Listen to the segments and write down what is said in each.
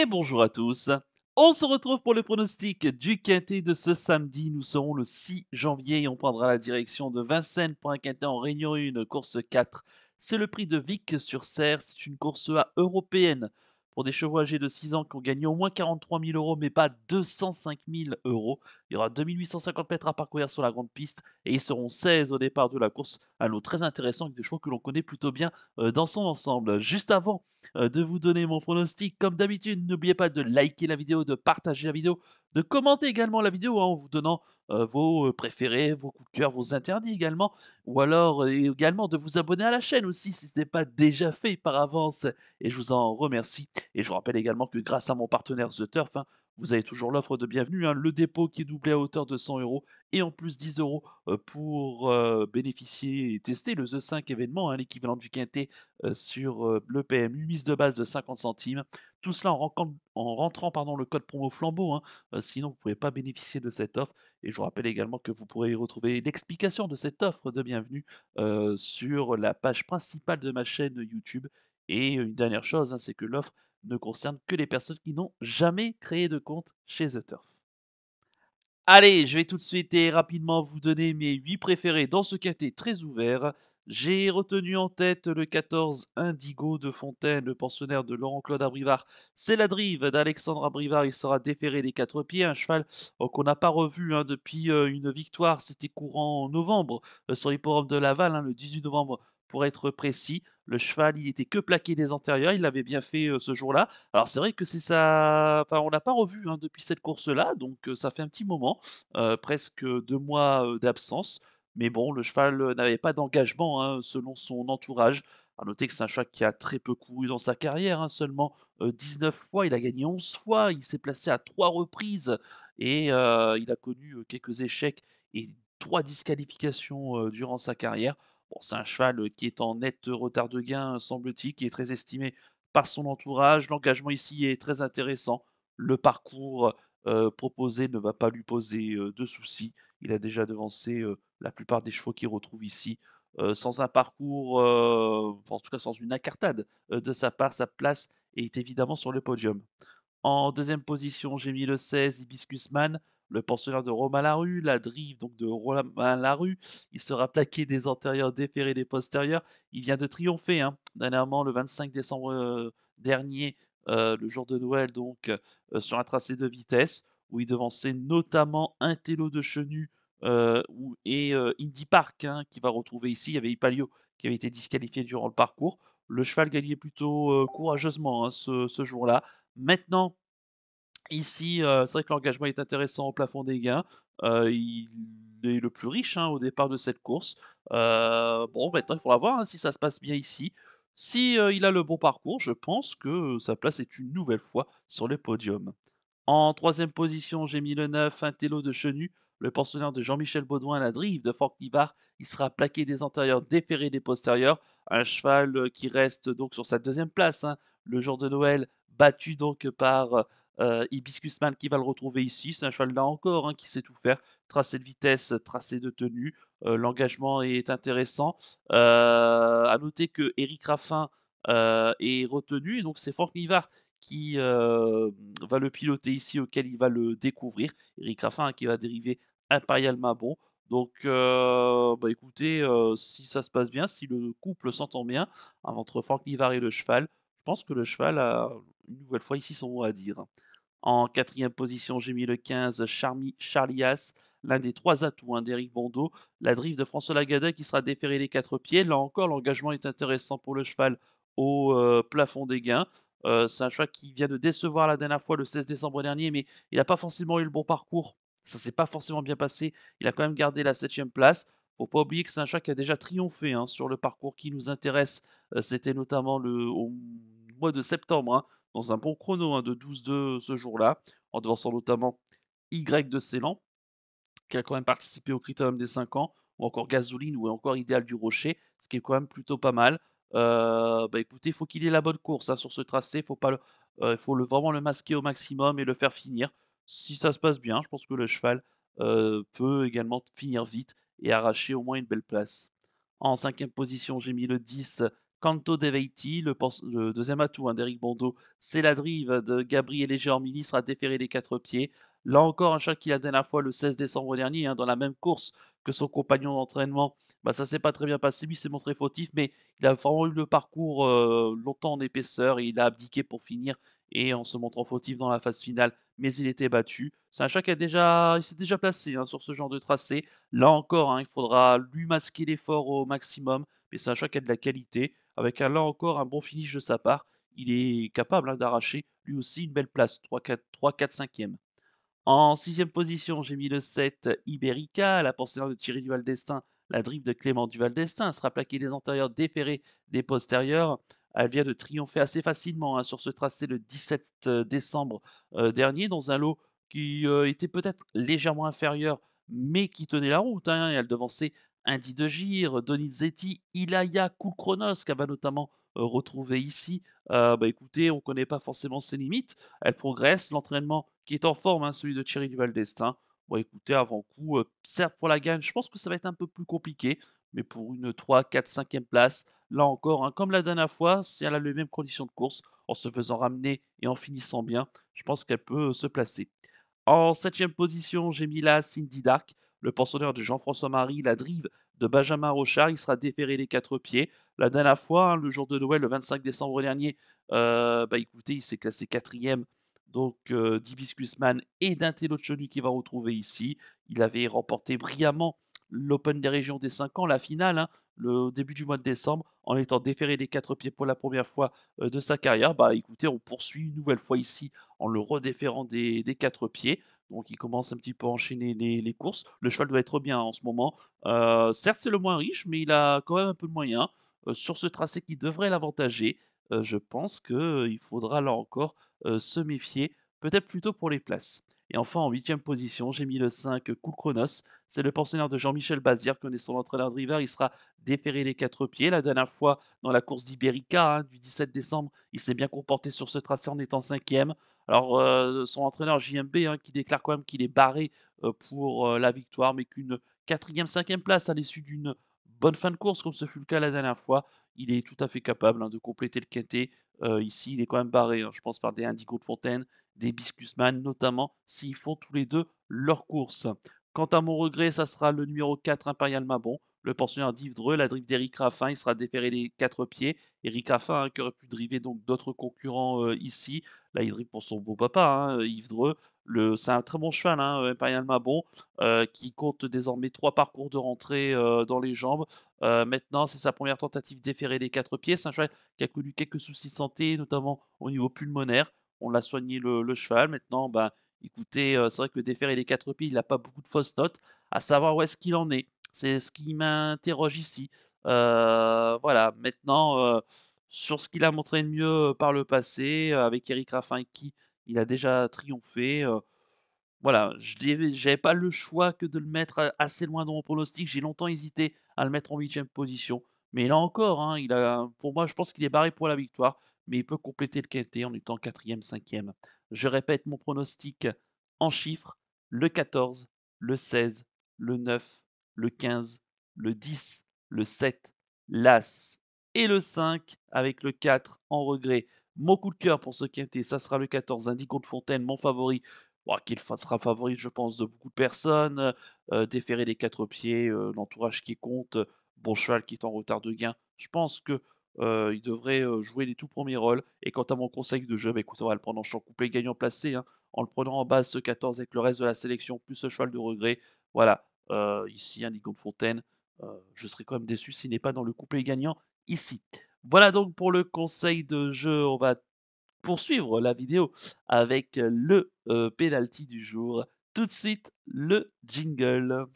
Et bonjour à tous. On se retrouve pour le pronostic du quintet de ce samedi. Nous serons le 6 janvier et on prendra la direction de Vincennes pour un quintet en Réunion 1, course 4. C'est le prix de Vic-sur-Serre. C'est une course A européenne pour des chevaux âgés de 6 ans qui ont gagné au moins 43 000 euros, mais pas 205 000 euros. Il y aura 2850 mètres à parcourir sur la grande piste et ils seront 16 au départ de la course. Un lot très intéressant avec des chevaux que l'on connaît plutôt bien dans son ensemble. Juste avant de vous donner mon pronostic. Comme d'habitude, n'oubliez pas de liker la vidéo, de partager la vidéo, de commenter également la vidéo en vous donnant vos préférés, vos coups de cœur, vos interdits également, ou alors également de vous abonner à la chaîne aussi si ce n'est pas déjà fait par avance. Et je vous en remercie. Et je vous rappelle également que grâce à mon partenaire The Turf, vous avez toujours l'offre de bienvenue, le dépôt qui est doublé à hauteur de 100 euros et en plus 10 euros pour bénéficier et tester le The 5 événement, l'équivalent du quintet sur le PMU, mise de base de 50 centimes. Tout cela en rentrant pardon, le code promo Flambeau, sinon vous ne pouvez pas bénéficier de cette offre. Et je vous rappelle également que vous pourrez y retrouver l'explication de cette offre de bienvenue sur la page principale de ma chaîne YouTube. Et une dernière chose, c'est que l'offre ne concerne que les personnes qui n'ont jamais créé de compte chez The Turf. Allez, je vais tout de suite et rapidement vous donner mes 8 préférés dans ce quintet très ouvert. J'ai retenu en tête le 14 Indigo de Fontaine, le pensionnaire de Laurent-Claude Abrivard. C'est la drive d'Alexandre Abrivard, il sera déféré des 4 pieds, un cheval qu'on n'a pas revu depuis une victoire, c'était courant en novembre sur l'hippodrome de Laval, le 18 novembre pour être précis. Le cheval, il était que plaqué des antérieurs, il l'avait bien fait ce jour-là. Alors c'est vrai que c'est ça, enfin on l'a pas revu, depuis cette course-là, donc ça fait un petit moment, presque 2 mois, d'absence. Mais bon, le cheval, n'avait pas d'engagement, selon son entourage. À noter que c'est un cheval qui a très peu couru dans sa carrière, seulement, 19 fois. Il a gagné 11 fois, il s'est placé à 3 reprises et il a connu, quelques échecs et 3 disqualifications, durant sa carrière. Bon, c'est un cheval, qui est en net retard de gain, semble-t-il, qui est très estimé par son entourage. L'engagement ici est très intéressant. Le parcours, proposé ne va pas lui poser, de soucis. Il a déjà devancé, la plupart des chevaux qu'il retrouve ici. Sans un parcours, enfin en tout cas sans une incartade, de sa part, sa place est évidemment sur le podium. En deuxième position, j'ai mis le 16 Hibiscus Man, le pensionnaire de Romain Larue, la drive donc de Romain Larue. Il sera plaqué des antérieurs, déféré des postérieurs. Il vient de triompher, dernièrement le 25 décembre dernier, le jour de Noël, donc sur un tracé de vitesse où il devançait notamment un télo de Chenu et Indy Park qui va retrouver ici. Il y avait Ipalio qui avait été disqualifié durant le parcours. Le cheval gagnait plutôt courageusement ce jour-là. Maintenant, ici, c'est vrai que l'engagement est intéressant au plafond des gains. Il est le plus riche, au départ de cette course. Bon, maintenant, il faudra voir, si ça se passe bien ici. Si, il a le bon parcours, je pense que sa place est une nouvelle fois sur le podium. En troisième position, j'ai mis le 9, Intello de Chenu, le pensionnaire de Jean-Michel Baudouin, la drive de Franck Nivard. Il sera plaqué des antérieurs, déféré des postérieurs. Un cheval qui reste donc sur sa deuxième place, le jour de Noël, battu donc par Hibiscus Man qui va le retrouver ici. C'est un cheval là encore qui sait tout faire. Tracé de vitesse, tracé de tenue. L'engagement est intéressant. À noter que Eric Raffin est retenu. Et donc c'est Franck Nivard qui va le piloter ici, auquel il va le découvrir. Eric Raffin qui va dériver Imperial Mabon. Donc, bah écoutez, si ça se passe bien, si le couple s'entend bien entre Franck Nivard et le cheval, je pense que le cheval a une nouvelle fois ici son mot à dire. En quatrième position, j'ai mis le 15 Charlias, l'un des 3 atouts d'Éric Bondeau. La drive de François Lagada qui sera déféré les 4 pieds. Là encore, l'engagement est intéressant pour le cheval au plafond des gains. C'est un cheval qui vient de décevoir la dernière fois le 16 décembre dernier, mais il n'a pas forcément eu le bon parcours. Ça s'est pas forcément bien passé. Il a quand même gardé la 7e place. Faut pas oublier que c'est un cheval qui a déjà triomphé sur le parcours qui nous intéresse. C'était notamment au mois de septembre, dans un bon chrono de 12-2 ce jour-là, en devançant notamment Y de Ceylan, qui a quand même participé au Critérium des 5 ans, ou encore Gasoline, ou encore Idéal du Rocher, ce qui est quand même plutôt pas mal. Bah écoutez, il faut qu'il ait la bonne course sur ce tracé, il faut vraiment le masquer au maximum et le faire finir. Si ça se passe bien, je pense que le cheval peut également finir vite et arracher au moins une belle place. En cinquième position, j'ai mis le 10 Canto Deveiti, le deuxième atout, hein, d'Eric Bondo, c'est la drive de Gabriele Germini, sera déféré des 4 pieds. Là encore, un chat qui la dernière fois, le 16 décembre dernier, hein, dans la même course que son compagnon d'entraînement, bah, ça s'est pas très bien passé. Lui s'est montré fautif, mais il a vraiment eu le parcours longtemps en épaisseur et il a abdiqué pour finir et en se montrant fautif dans la phase finale, mais il était battu. C'est un chat il s'est déjà placé, hein, sur ce genre de tracé. Là encore, hein, il faudra lui masquer l'effort au maximum, mais c'est un chat qui a de la qualité, avec là encore un bon finish de sa part. Il est capable, hein, d'arracher lui aussi une belle place, 3-4-5e. En sixième position, j'ai mis le 7 Iberica, la pensionnaire de Thierry Duval d'Estaing, la drive de Clément Duval d'Estaing. Elle sera plaquée des antérieurs, déférée des postérieurs. Elle vient de triompher assez facilement, hein, sur ce tracé le 17 décembre dernier, dans un lot qui était peut-être légèrement inférieur, mais qui tenait la route, hein. Et elle devançait Indy de Gire, Donizetti, Ilaya, Koukronos, qu'elle va notamment retrouver ici. Bah écoutez, on ne connaît pas forcément ses limites. Elle progresse, l'entraînement qui est en forme, hein, celui de Thierry Duval d'Estaing. Bon écoutez, avant coup, certes pour la gagne, je pense que ça va être un peu plus compliqué, mais pour une 3, 4, 5e place, là encore, hein, comme la dernière fois, si elle a les mêmes conditions de course, en se faisant ramener et en finissant bien, je pense qu'elle peut se placer. En septième position, j'ai mis là Cindy Dark, le pensionnaire de Jean-François Marie, la drive de Benjamin Rochard. Il sera déféré les 4 pieds. La dernière fois, hein, le jour de Noël, le 25 décembre dernier, bah écoutez, il s'est classé quatrième. Donc, d'Hibiscus Man et d'un Télo Tchonu qui va retrouver ici. Il avait remporté brillamment l'Open des régions des 5 ans, la finale, hein, au début du mois de décembre, en étant déféré des 4 pieds pour la première fois de sa carrière. Bah écoutez, on poursuit une nouvelle fois ici en le redéférant des 4 pieds. Donc il commence un petit peu à enchaîner les courses. Le cheval doit être bien en ce moment. Certes, c'est le moins riche, mais il a quand même un peu de moyens. Sur ce tracé qui devrait l'avantager, je pense qu'il faudra là encore se méfier, peut-être plutôt pour les places. Et enfin, en huitième position, j'ai mis le 5 Cool Chronos. C'est le pensionnaire de Jean-Michel Bazir, connaissant l'entraîneur de River. Il sera déféré les 4 pieds. La dernière fois, dans la course d'Iberica, hein, du 17 décembre, il s'est bien comporté sur ce tracé en étant cinquième. Alors, son entraîneur JMB, hein, qui déclare quand même qu'il est barré pour la victoire, mais qu'une quatrième, cinquième place à l'issue d'une bonne fin de course, comme ce fut le cas la dernière fois, il est tout à fait capable, hein, de compléter le quintet. Ici, il est quand même barré, hein, je pense, par des Indigo de Fontaine, des Biscusman, notamment, s'ils font tous les deux leur course. Quant à mon regret, ça sera le numéro 4, Impérial Mabon, le pensionnaire d'Yves Dreux, la drive d'Éric Raffin. Il sera déféré les 4 pieds. Éric Raffin, hein, qui aurait pu driver donc d'autres concurrents ici. Là, il dribble pour son beau papa, hein, Yves Dreux. C'est un très bon cheval, hein, Imperial Mabon, qui compte désormais 3 parcours de rentrée dans les jambes. Maintenant, c'est sa première tentative déférée des 4 pieds. C'est un cheval qui a connu quelques soucis de santé, notamment au niveau pulmonaire. On l'a soigné le cheval. Maintenant, ben, écoutez, c'est vrai que le déféré des 4 pieds, il n'a pas beaucoup de fausses notes. À savoir où est-ce qu'il en est. C'est ce qui m'interroge ici. Voilà, maintenant, sur ce qu'il a montré de mieux, par le passé, avec Éric Raffin avec qui il a déjà triomphé, voilà, j'avais pas le choix que de le mettre assez loin dans mon pronostic. J'ai longtemps hésité à le mettre en huitième position, mais là encore, hein, pour moi, je pense qu'il est barré pour la victoire, mais il peut compléter le quintet en étant quatrième, cinquième. Je répète mon pronostic en chiffres: le 14, le 16, le 9, le 15, le 10, le 7, l'As et le 5 avec le 4 en regret. Mon coup de cœur pour ce quintet, ça sera le 14, Indigo de Fontaine, mon favori, bon, sera favori, je pense, de beaucoup de personnes, déféré des 4 pieds, l'entourage qui compte, bon cheval qui est en retard de gain. Je pense que, il devrait, jouer les tout premiers rôles. Et quant à mon conseil de jeu, bah, écoute, on va le prendre en champ complet gagnant placé, hein, en le prenant en base ce 14 avec le reste de la sélection, plus ce cheval de regret. Voilà, ici, Indigo de Fontaine, je serais quand même déçu s'il n'est pas dans le couplet gagnant ici. Voilà donc pour le conseil de jeu. On va poursuivre la vidéo avec le pénalty du jour. Tout de suite, le jingle.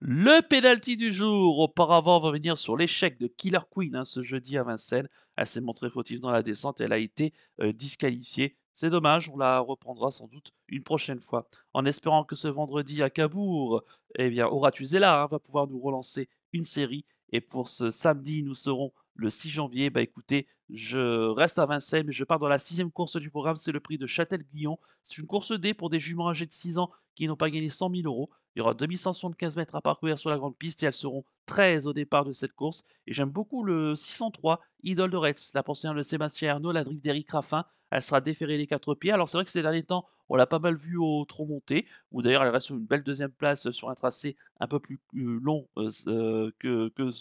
Le pénalty du jour. Auparavant, on va venir sur l'échec de Killer Queen, hein, ce jeudi à Vincennes. Elle s'est montrée fautive dans la descente et elle a été disqualifiée. C'est dommage, on la reprendra sans doute une prochaine fois. En espérant que ce vendredi à Cabourg, eh bien, Horatuzela, hein, va pouvoir nous relancer une série. Et pour ce samedi, nous serons le 6 janvier, bah, écoutez, je reste à Vincennes, mais je pars dans la sixième course du programme, c'est le prix de Châtel-Guyon. C'est une course D pour des juments âgés de 6 ans qui n'ont pas gagné 100 000 €. Il y aura 2175 mètres à parcourir sur la grande piste et elles seront 13 au départ de cette course. Et j'aime beaucoup le 603, Idole de Retz, la pensionnaire de Sébastien Arnaud, la drift d'Éric Raffin. Elle sera déférée les 4 pieds. Alors c'est vrai que ces derniers temps, on l'a pas mal vue au trot monté, où d'ailleurs elle reste sur une belle deuxième place sur un tracé un peu plus long que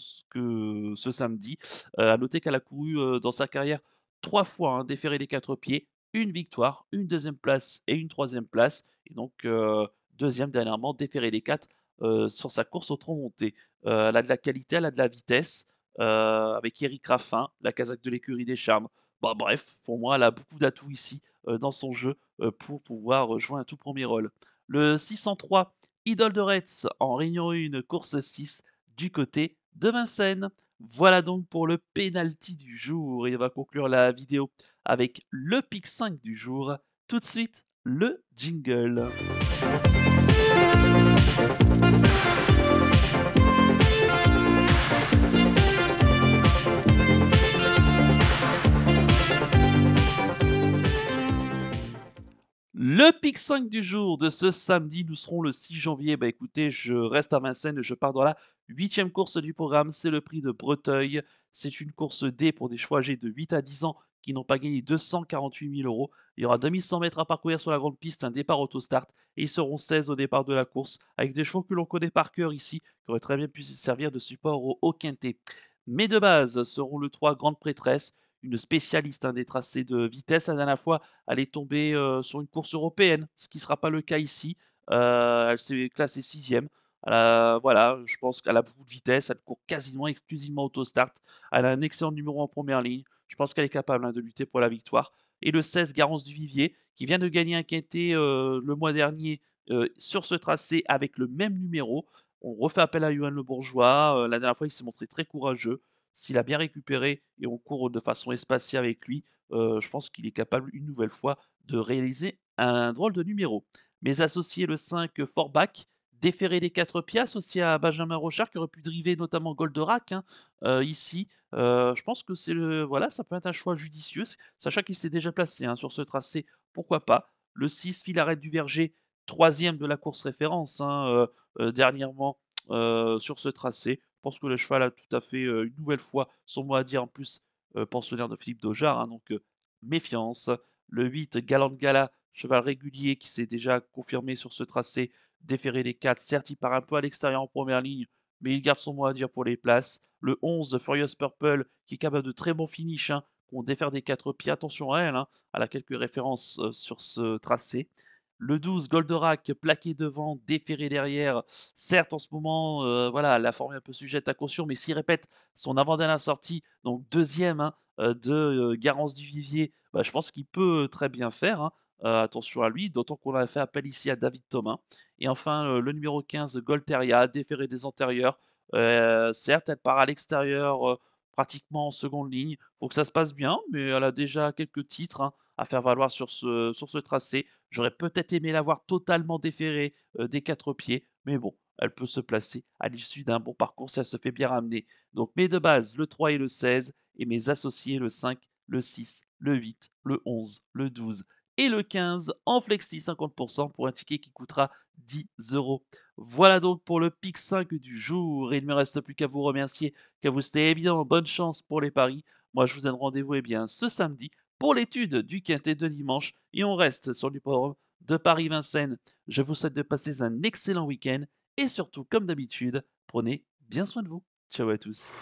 ce samedi. À noter qu'elle a couru dans sa carrière 3 fois, hein, déféré les 4 pieds, une victoire, une deuxième place et une troisième place. Et donc, 2e dernièrement, déféré les 4 sur sa course au trot monté. Elle a de la qualité, elle a de la vitesse, avec Éric Raffin, la casaque de l'écurie des Charmes. Bah, bref, pour moi, elle a beaucoup d'atouts ici, dans son jeu, pour pouvoir jouer un tout premier rôle. Le 603, Idole de Retz en Réunion 1, course 6 du côté de Vincennes. Voilà donc pour le penalty du jour et on va conclure la vidéo avec le pic 5 du jour. Tout de suite, le jingle. Le pic 5 du jour de ce samedi, nous serons le 6 janvier. Bah écoutez, je reste à Vincennes et je pars dans la huitième course du programme. C'est le prix de Breteuil. C'est une course D pour des chevaux âgés de 8 à 10 ans qui n'ont pas gagné 248 000 €. Il y aura 2100 mètres à parcourir sur la grande piste, un départ autostart et ils seront 16 au départ de la course avec des chevaux que l'on connaît par cœur ici, qui auraient très bien pu servir de support au quintet. Mais de base seront le 3 Grande Prêtresse, une spécialiste, hein, des tracés de vitesse. La dernière fois, elle est tombée, sur une course européenne, ce qui ne sera pas le cas ici. Elle s'est classée 6e. Voilà, je pense qu'elle a beaucoup de vitesse, elle court quasiment exclusivement autostart. Elle a un excellent numéro en première ligne. Je pense qu'elle est capable, hein, de lutter pour la victoire. Et le 16, Garance du Vivier, qui vient de gagner un quintet, le mois dernier, sur ce tracé avec le même numéro. On refait appel à Johan Le Bourgeois, la dernière fois, il s'est montré très courageux. S'il a bien récupéré et on court de façon espacée avec lui, je pense qu'il est capable une nouvelle fois de réaliser un drôle de numéro. Mes associés, le 5 Forbach, déféré des 4 pieds, associé à Benjamin Rochard qui aurait pu driver notamment Goldorak, hein, ici. Je pense que voilà, ça peut être un choix judicieux, sachant qu'il s'est déjà placé, hein, sur ce tracé, pourquoi pas. Le 6 Filarette du Verger, 3e de la course référence, hein, dernièrement, sur ce tracé. Je pense que le cheval a tout à fait, une nouvelle fois son mot à dire. En plus, pensionnaire de Philippe Daujar, hein, donc méfiance. Le 8, Galante Gala, cheval régulier qui s'est déjà confirmé sur ce tracé, déféré les 4. Certes, il part un peu à l'extérieur en première ligne, mais il garde son mot à dire pour les places. Le 11, Furious Purple, qui est capable de très bons finish, hein, qu'on défère des 4 pieds. Attention à elle, hein, elle a quelques références sur ce tracé. Le 12, Goldorak, plaqué devant, déféré derrière. Certes, en ce moment, voilà, la forme est un peu sujette à caution, mais s'il répète son avant-dernière sortie, donc deuxième, hein, de Garance du Vivier, bah, je pense qu'il peut très bien faire, hein. Attention à lui, d'autant qu'on a fait appel ici à David Thomas. Et enfin, le numéro 15, Golteria, déféré des antérieurs. Certes, elle part à l'extérieur, pratiquement en seconde ligne. Faut que ça se passe bien, mais elle a déjà quelques titres, hein, à faire valoir sur ce tracé. J'aurais peut-être aimé la voir totalement déférée, des 4 pieds, mais bon, elle peut se placer à l'issue d'un bon parcours si elle se fait bien ramener. Donc mes 2 bases, le 3 et le 16 et mes associés, le 5, le 6, le 8, le 11, le 12 et le 15 en flexi 50 pour un ticket qui coûtera 10 €. Voilà donc pour le pic 5 du jour et il ne me reste plus qu'à vous remercier, qu'à vous souhaiter évidemment bonne chance pour les paris. Moi je vous donne rendez-vous, eh bien, ce samedi pour l'étude du quintet de dimanche et on reste sur l'hippodrome de Paris-Vincennes. Je vous souhaite de passer un excellent week-end et surtout, comme d'habitude, prenez bien soin de vous. Ciao à tous.